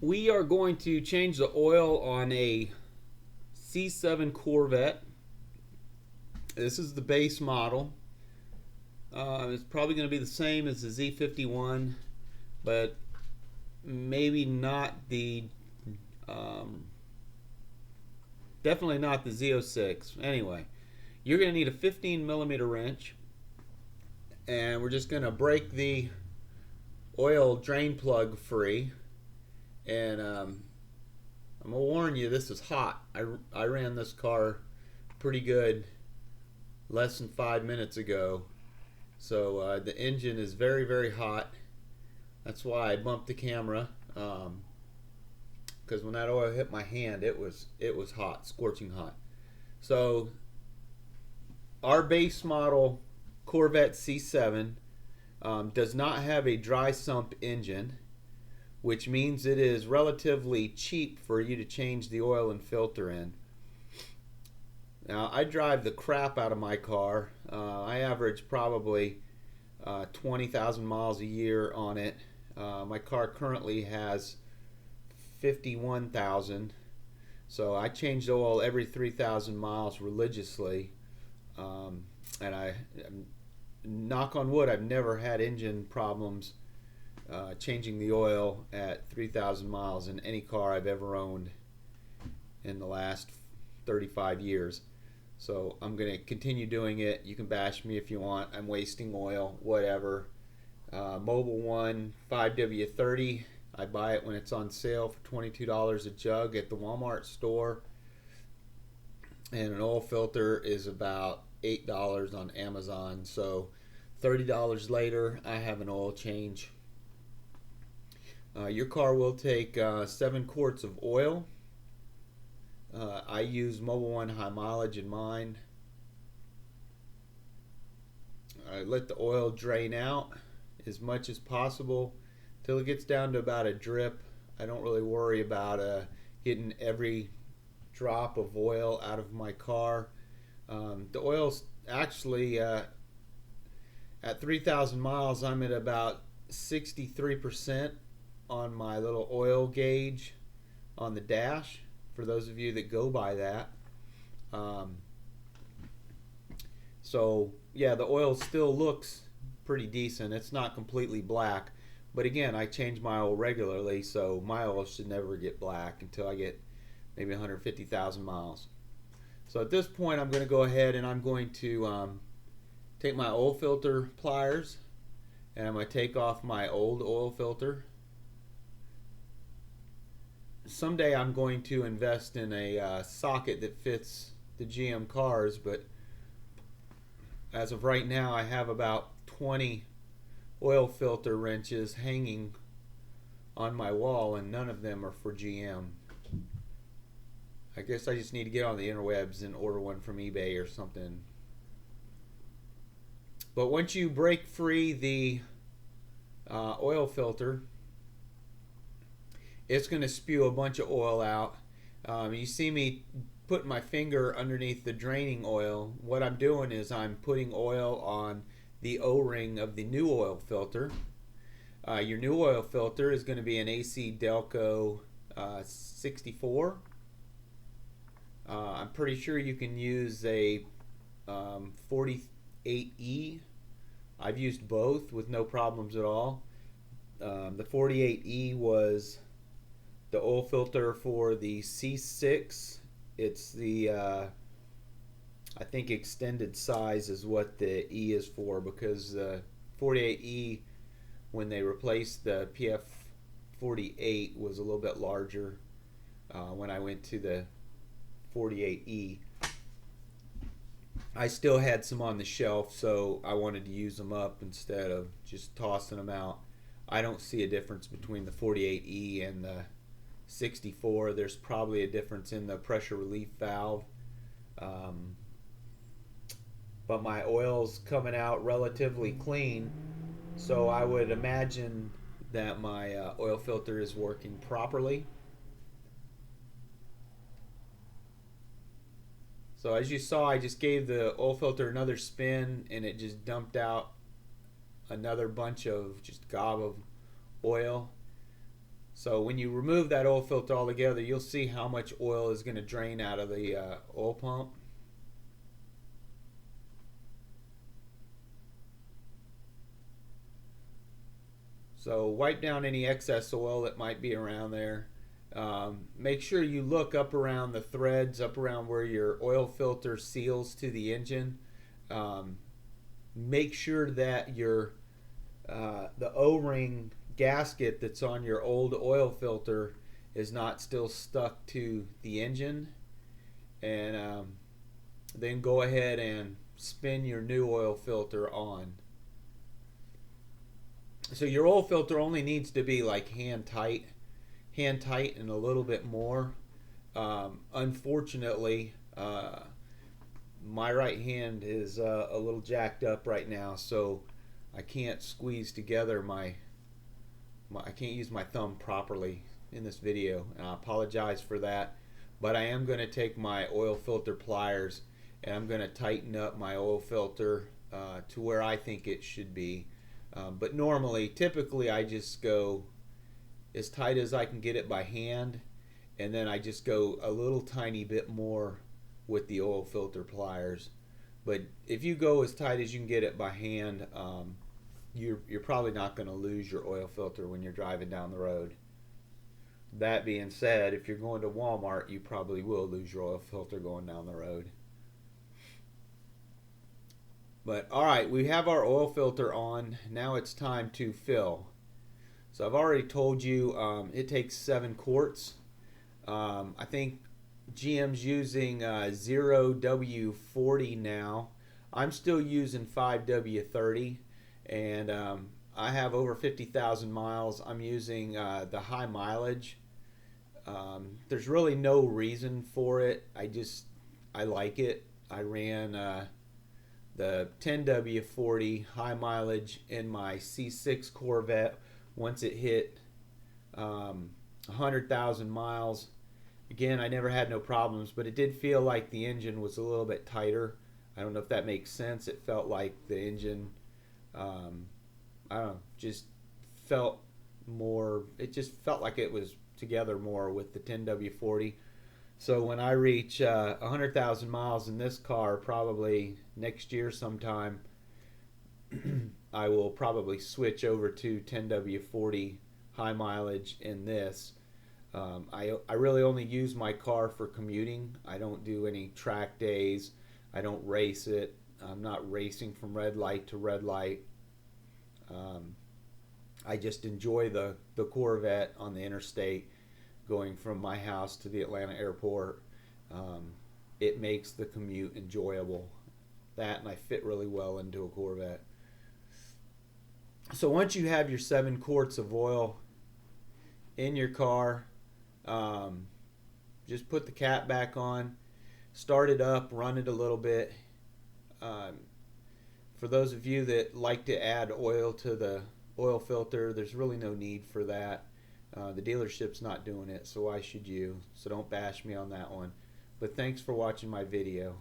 We are going to change the oil on a C7 Corvette. This is the base model. It's probably going to be the same as the Z51, but maybe not the definitely not the Z06. Anyway, you're going to need a 15mm wrench, and we're just going to break the oil drain plug free. And I'm gonna warn you, this is hot. I ran this car pretty good less than 5 minutes ago, so the engine is very hot. That's why I bumped the camera, because when that oil hit my hand, it was hot, scorching hot. So our base model Corvette C7 does not have a dry sump engine, which means it is relatively cheap for you to change the oil and filter in. Now, I drive the crap out of my car. I average probably 20,000 miles a year on it. My car currently has 51,000, so I change the oil every 3,000 miles religiously. And I, knock on wood, I've never had engine problems changing the oil at 3,000 miles in any car I've ever owned in the last 35 years. So I'm going to continue doing it. You can bash me if you want. I'm wasting oil, whatever. Mobil 1 5W30. I buy it when it's on sale for $22 a jug at the Walmart store. And an oil filter is about $8 on Amazon. So $30 later, I have an oil change. Your car will take 7 quarts of oil. I use Mobil 1 high mileage in mine. I let the oil drain out as much as possible till it gets down to about a drip. I don't really worry about getting every drop of oil out of my car. The oil's actually at 3,000 miles, I'm at about 63% on my little oil gauge on the dash, for those of you that go by that. So yeah, the oil still looks pretty decent. It's not completely black, but again, I change my oil regularly, so my oil should never get black until I get maybe 150,000 miles. So at this point, I'm going to go ahead and I'm going to take my oil filter pliers, and I'm going to take off my old oil filter. Someday I'm going to invest in a socket that fits the GM cars, but as of right now, I have about 20 oil filter wrenches hanging on my wall, and none of them are for GM. I guess I just need to get on the interwebs and order one from eBay or something. But once you break free the oil filter, it's going to spew a bunch of oil out. You see me putting my finger underneath the draining oil. What I'm doing is I'm putting oil on the O-ring of the new oil filter. Your new oil filter is going to be an AC Delco 64. I'm pretty sure you can use a 48E. I've used both with no problems at all. The 48E was the oil filter for the C6. It's the I think extended size is what the E is for, because the 48E, when they replaced the PF48, was a little bit larger when I went to the 48E. I still had some on the shelf, so I wanted to use them up instead of just tossing them out. I don't see a difference between the 48E and the 64. There's probably a difference in the pressure relief valve. But my oil's coming out relatively clean, so I would imagine that my oil filter is working properly. So as you saw, I just gave the oil filter another spin, and it just dumped out another bunch of just gob of oil. So when you remove that oil filter altogether, you'll see how much oil is going to drain out of the oil pump. So wipe down any excess oil that might be around there. Make sure you look up around the threads, up around where your oil filter seals to the engine. Make sure that your the O-ring gasket that's on your old oil filter is not still stuck to the engine, and then go ahead and spin your new oil filter on. So your oil filter only needs to be like hand tight and a little bit more. Unfortunately, my right hand is a little jacked up right now, so I can't squeeze together I can't use my thumb properly in this video, and I apologize for that. But I am going to take my oil filter pliers and I'm going to tighten up my oil filter to where I think it should be. But typically I just go as tight as I can get it by hand, and then I just go a little tiny bit more with the oil filter pliers. But if you go as tight as you can get it by hand, you're probably not going to lose your oil filter when you're driving down the road. That being said, if you're going to Walmart, you probably will lose your oil filter going down the road. But alright, we have our oil filter on. Now it's time to fill. So I've already told you it takes 7 quarts. I think GM's using 0W40 now. I'm still using 5W30, and I have over 50,000 miles. I'm using the high mileage. There's really no reason for it. I like it. I ran the 10W40 high mileage in my C6 Corvette once it hit 100,000 miles. Again, I never had no problems, but it did feel like the engine was a little bit tighter. I don't know if that makes sense. It felt like the engine, I don't know, just felt more, it just felt like it was together more with the 10W40. So when I reach 100,000 miles in this car, probably next year sometime, I will probably switch over to 10W40 high mileage in this. I really only use my car for commuting. I don't do any track days. I don't race it. I'm not racing from red light to red light. I just enjoy the Corvette on the interstate going from my house to the Atlanta airport. It makes the commute enjoyable. That, and I fit really well into a Corvette. So once you have your 7 quarts of oil in your car, just put the cap back on, start it up, run it a little bit. For those of you that like to add oil to the oil filter, there's really no need for that. The dealership's not doing it, so why should you? So don't bash me on that one. But thanks for watching my video.